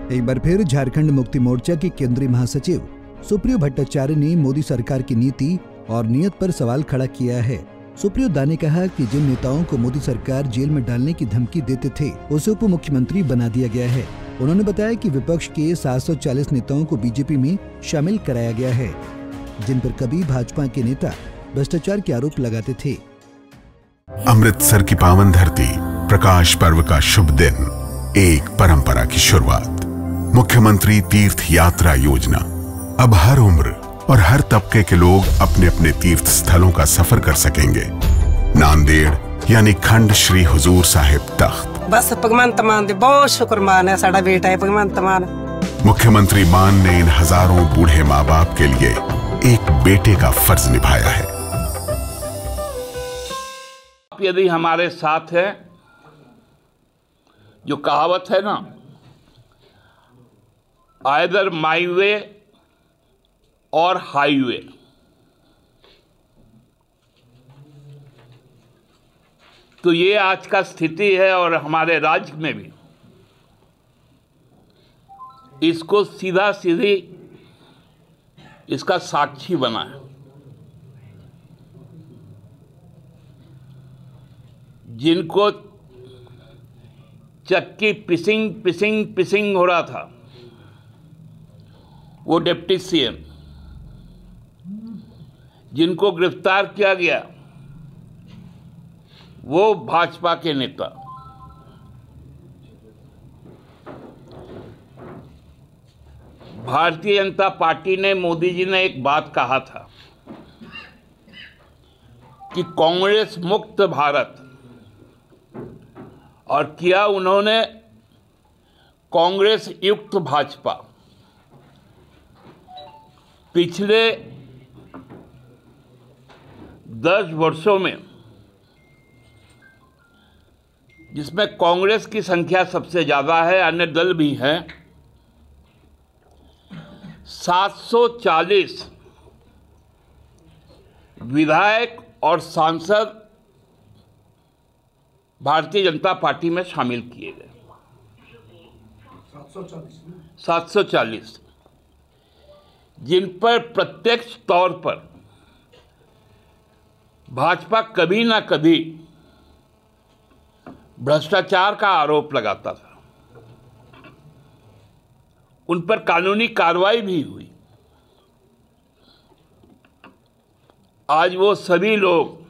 एक बार फिर झारखंड मुक्ति मोर्चा की केंद्रीय महासचिव सुप्रियो भट्टाचार्य ने मोदी सरकार की नीति और नीयत पर सवाल खड़ा किया है। सुप्रियो दा ने कहा कि जिन नेताओं को मोदी सरकार जेल में डालने की धमकी देते थे उसे उप मुख्यमंत्री बना दिया गया है। उन्होंने बताया कि विपक्ष के 740 नेताओं को बीजेपी में शामिल कराया गया है, जिन पर कभी भाजपा के नेता भ्रष्टाचार के आरोप लगाते थे। अमृतसर की पावन धरती, प्रकाश पर्व का शुभ दिन, एक परंपरा की शुरुआत। मुख्यमंत्री तीर्थ यात्रा योजना। अब हर उम्र और हर तबके के लोग अपने अपने तीर्थ स्थलों का सफर कर सकेंगे। नांदेड़ यानी खंड श्री हुजूर साहिब तख्त। बस भगवंत मान दे बहुत शुक्रमान है, साडा बेटा है भगवंत मान। मुख्यमंत्री मान ने इन हजारों बूढ़े माँ बाप के लिए एक बेटे का फर्ज निभाया है। यदि हमारे साथ है, जो कहावत है ना, आइदर माई वे और हाईवे, तो ये आज का स्थिति है और हमारे राज्य में भी इसको सीधा सीधी इसका साक्षी बना है। जिनको चक्की पिसिंग पिसिंग पिसिंग हो रहा था, वो डिप्टी सीएम, जिनको गिरफ्तार किया गया वो भाजपा के नेता। भारतीय जनता पार्टी ने, मोदी जी ने एक बात कहा था कि कांग्रेस मुक्त भारत, और किया उन्होंने कांग्रेस युक्त भाजपा। पिछले 10 वर्षों में, जिसमें कांग्रेस की संख्या सबसे ज्यादा है, अन्य दल भी हैं, 740 विधायक और सांसद भारतीय जनता पार्टी में शामिल किए गए। 740, जिन पर प्रत्यक्ष तौर पर भाजपा कभी ना कभी भ्रष्टाचार का आरोप लगाता था। उन पर कानूनी कार्रवाई भी हुई। आज वो सभी लोग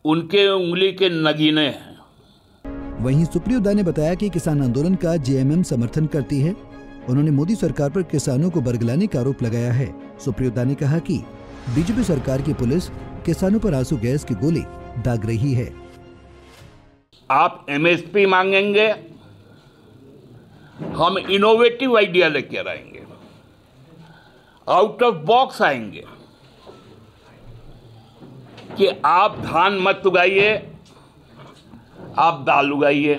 उनके उंगली के नगीने हैं। वहीं सुप्रियो दा ने बताया कि किसान आंदोलन का जेएमएम समर्थन करती है। उन्होंने मोदी सरकार पर किसानों को बरगलाने का आरोप लगाया है। सुप्रियो दा ने कहा कि बीजेपी सरकार की पुलिस किसानों पर आंसू गैस की गोली दाग रही है। आप एमएसपी मांगेंगे, हम इनोवेटिव आइडिया लेकर आएंगे, आउट ऑफ बॉक्स आएंगे कि आप धान मत उगाइए, आप दाल उगाइए,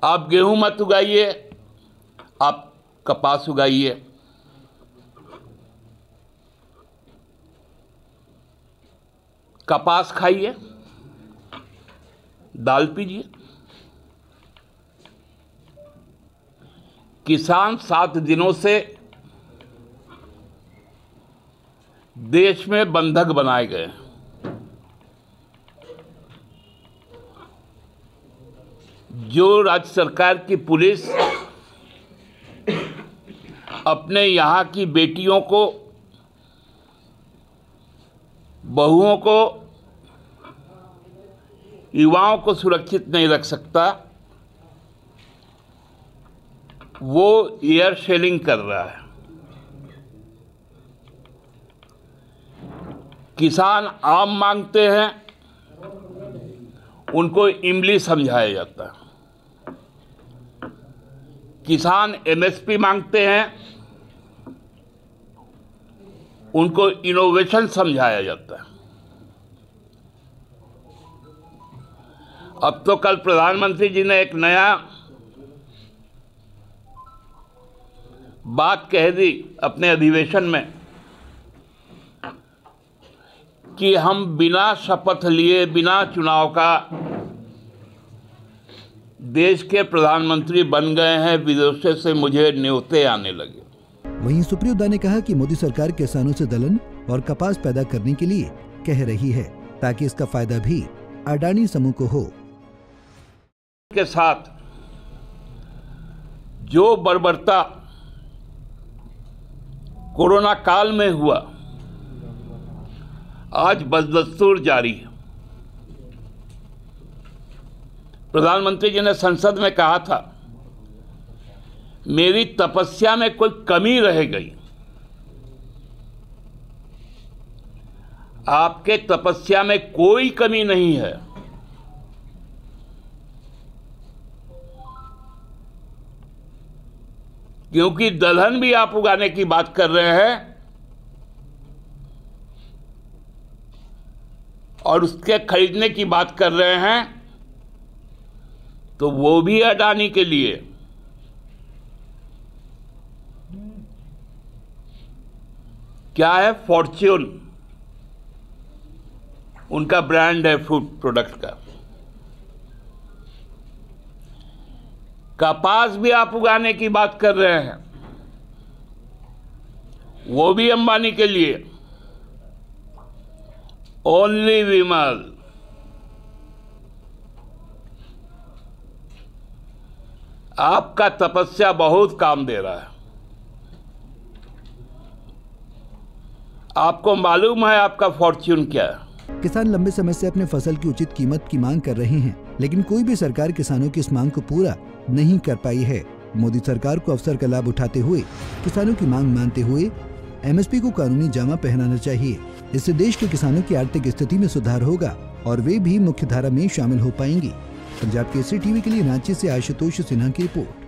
आप गेहूं मत उगाइए, आप कपास उगाइए। कपास खाइए, दाल पीजिए। किसान 7 दिनों से देश में बंधक बनाए गए। जो राज्य सरकार की पुलिस अपने यहाँ की बेटियों को, बहुओं को, युवाओं को सुरक्षित नहीं रख सकता, वो एयर शेलिंग कर रहा है। किसान आम मांगते हैं, उनको इमली समझाया जाता है। किसान एमएसपी मांगते हैं, उनको इनोवेशन समझाया जाता है। अब तो कल प्रधानमंत्री जी ने एक नया बात कह दी अपने अधिवेशन में कि हम बिना शपथ लिए, बिना चुनाव का देश के प्रधानमंत्री बन गए हैं, विदेशों से मुझे न्योते आने लगे। वहीं सुप्रियोदा ने कहा कि मोदी सरकार किसानों से दलहन और कपास पैदा करने के लिए कह रही है, ताकि इसका फायदा भी अडानी समूह को हो। के साथ जो बर्बरता कोरोना काल में हुआ, आज बदस्तूर जारी है। प्रधानमंत्री जी ने संसद में कहा था, मेरी तपस्या में कोई कमी रह गई। आपके तपस्या में कोई कमी नहीं है। क्योंकि दलहन भी आप उगाने की बात कर रहे हैं और उसके खरीदने की बात कर रहे हैं, तो वो भी अडानी के लिए। क्या है? फॉर्च्यून उनका ब्रांड है फूड प्रोडक्ट का। कपास भी आप उगाने की बात कर रहे हैं, वो भी अंबानी के लिए। ओनली विमल। आपका तपस्या बहुत काम दे रहा है। आपको मालूम है आपका फॉर्च्यून क्या है। किसान लंबे समय से अपने फसल की उचित कीमत की मांग कर रहे हैं, लेकिन कोई भी सरकार किसानों की इस मांग को पूरा नहीं कर पाई है। मोदी सरकार को अवसर का लाभ उठाते हुए किसानों की मांग मानते हुए एमएसपी को कानूनी जामा पहनाना चाहिए। इससे देश के किसानों की आर्थिक स्थिति में सुधार होगा और वे भी मुख्य धारा में शामिल हो पाएंगी। पंजाब केसरी टीवी के लिए रांची से आशुतोष सिन्हा की रिपोर्ट।